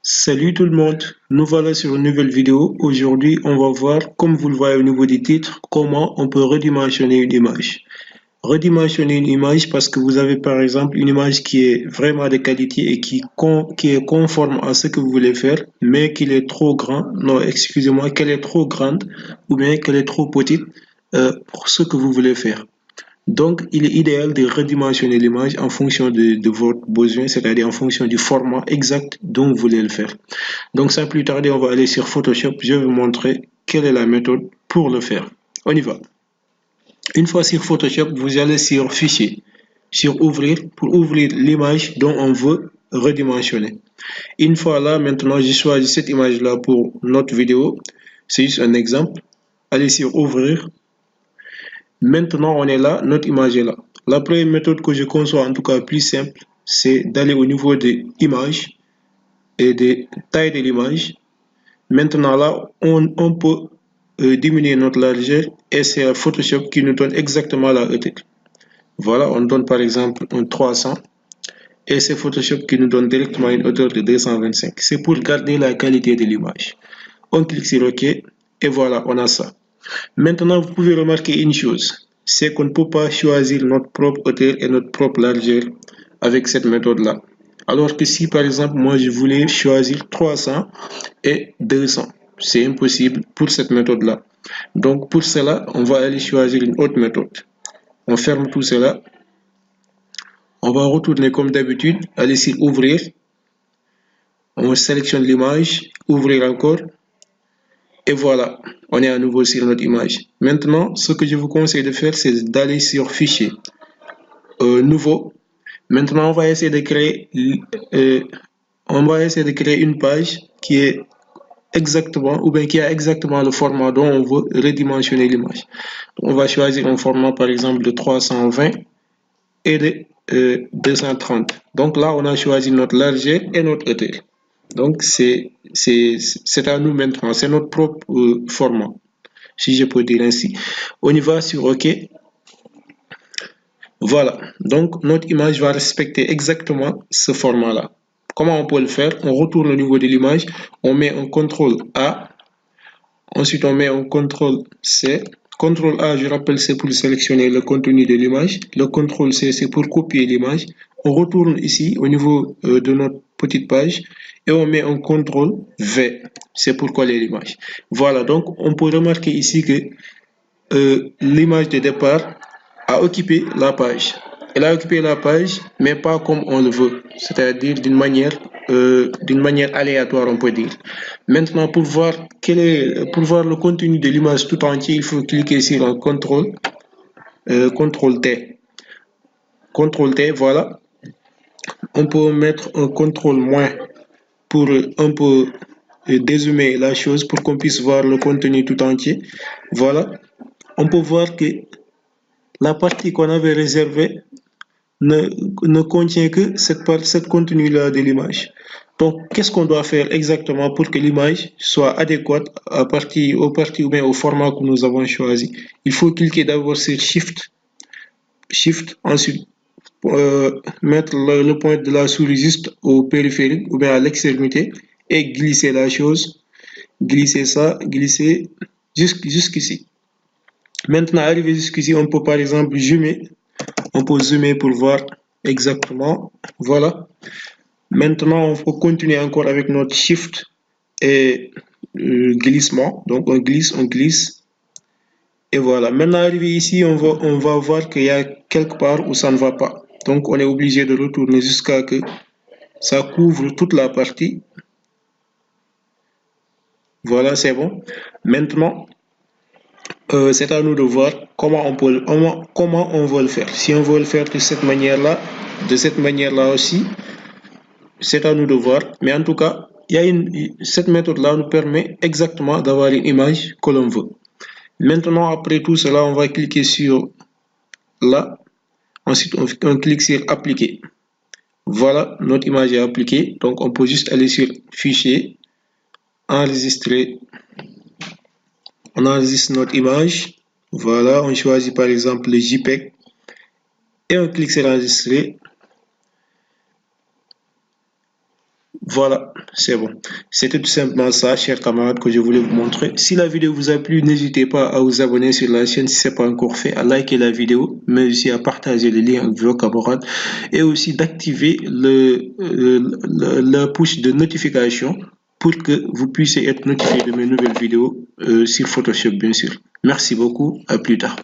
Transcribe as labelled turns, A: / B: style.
A: Salut tout le monde, nous voilà sur une nouvelle vidéo. Aujourd'hui, on va voir, comme vous le voyez au niveau des titres, comment on peut redimensionner une image. Redimensionner une image parce que vous avez par exemple une image qui est vraiment de qualité et qui est conforme à ce que vous voulez faire, mais qu'il est trop grand, non, excusez-moi, qu'elle est trop grande ou bien qu'elle est trop petite pour ce que vous voulez faire. Donc, il est idéal de redimensionner l'image en fonction de votre besoin, c'est-à-dire en fonction du format exact dont vous voulez le faire. Donc, sans plus tarder, on va aller sur Photoshop. Je vais vous montrer quelle est la méthode pour le faire. On y va. Une fois sur Photoshop, vous allez sur Fichier, sur Ouvrir, pour ouvrir l'image dont on veut redimensionner. Une fois là, maintenant, j'ai choisi cette image-là pour notre vidéo. C'est juste un exemple. Allez sur Ouvrir. Maintenant, on est là, notre image est là. La première méthode que je conçois, en tout cas plus simple, c'est d'aller au niveau de l'image et de taille de l'image. Maintenant, là, on peut diminuer notre largeur et c'est Photoshop qui nous donne exactement la hauteur. Voilà, on donne par exemple un 300 et c'est Photoshop qui nous donne directement une hauteur de 225. C'est pour garder la qualité de l'image. On clique sur OK et voilà, on a ça. Maintenant, vous pouvez remarquer une chose, c'est qu'on ne peut pas choisir notre propre hauteur et notre propre largeur avec cette méthode-là. Alors que si par exemple, moi je voulais choisir 300 et 200, c'est impossible pour cette méthode-là. Donc pour cela, on va aller choisir une autre méthode. On ferme tout cela. On va retourner comme d'habitude, aller sur Ouvrir. On sélectionne l'image, Ouvrir encore. Et voilà, on est à nouveau sur notre image. Maintenant, ce que je vous conseille de faire, c'est d'aller sur Fichier, Nouveau. Maintenant, on va essayer de créer une page qui est exactement, ou bien qui a exactement le format dont on veut redimensionner l'image. On va choisir un format, par exemple, de 320 et de 230. Donc là, on a choisi notre largeur et notre hauteur. Donc, c'est à nous maintenant, c'est notre propre format, si je peux dire ainsi. On y va sur OK. Voilà, donc notre image va respecter exactement ce format-là. Comment on peut le faire? On retourne au niveau de l'image, on met un CTRL A, ensuite on met un CTRL C. CTRL A, je rappelle, c'est pour sélectionner le contenu de l'image. Le CTRL C, c'est pour copier l'image. On retourne ici au niveau de notre petite page et on met un CTRL V, c'est pour coller l'image. Voilà, donc on peut remarquer ici que l'image de départ a occupé la page. Elle a occupé la page, mais pas comme on le veut, c'est-à-dire d'une manière aléatoire, on peut dire. Maintenant, pour voir le contenu de l'image tout entier, il faut cliquer sur un CTRL T. CTRL T, voilà. On peut mettre un CTRL- pour un peu dézoomer la chose pour qu'on puisse voir le contenu tout entier. Voilà. On peut voir que la partie qu'on avait réservée ne contient que cette contenu-là de l'image. Donc, qu'est-ce qu'on doit faire exactement pour que l'image soit adéquate aux parties ou bien au format que nous avons choisi? Il faut cliquer d'abord sur Shift, ensuite mettre le point de la souris juste au périphérique ou bien à l'extrémité et glisser la chose, glisser ça, glisser jusqu'ici. Maintenant, arrivé jusqu'ici, on peut par exemple zoomer. On peut zoomer pour voir exactement. Voilà. Maintenant, on peut continuer encore avec notre Shift et glissement. Donc, on glisse. Et voilà. Maintenant, arrivé ici, on va voir qu'il y a quelque part où ça ne va pas. Donc, on est obligé de retourner jusqu'à que ça couvre toute la partie. Voilà, c'est bon. Maintenant, c'est à nous de voir comment on veut le faire. Si on veut le faire de cette manière-là aussi, c'est à nous de voir. Mais en tout cas, cette méthode-là nous permet exactement d'avoir une image que l'on veut. Maintenant, après tout cela, on va cliquer sur là. Ensuite, on clique sur appliquer. Voilà, notre image est appliquée. Donc, on peut juste aller sur Fichier, Enregistrer. On enregistre notre image. Voilà, on choisit par exemple le JPEG et on clique sur Enregistrer. Voilà, c'est bon. C'était tout simplement ça, chers camarades, que je voulais vous montrer. Si la vidéo vous a plu, n'hésitez pas à vous abonner sur la chaîne si ce n'est pas encore fait, à liker la vidéo, mais aussi à partager le lien avec vos camarades et aussi d'activer la push de notification pour que vous puissiez être notifié de mes nouvelles vidéos sur Photoshop, bien sûr. Merci beaucoup, à plus tard.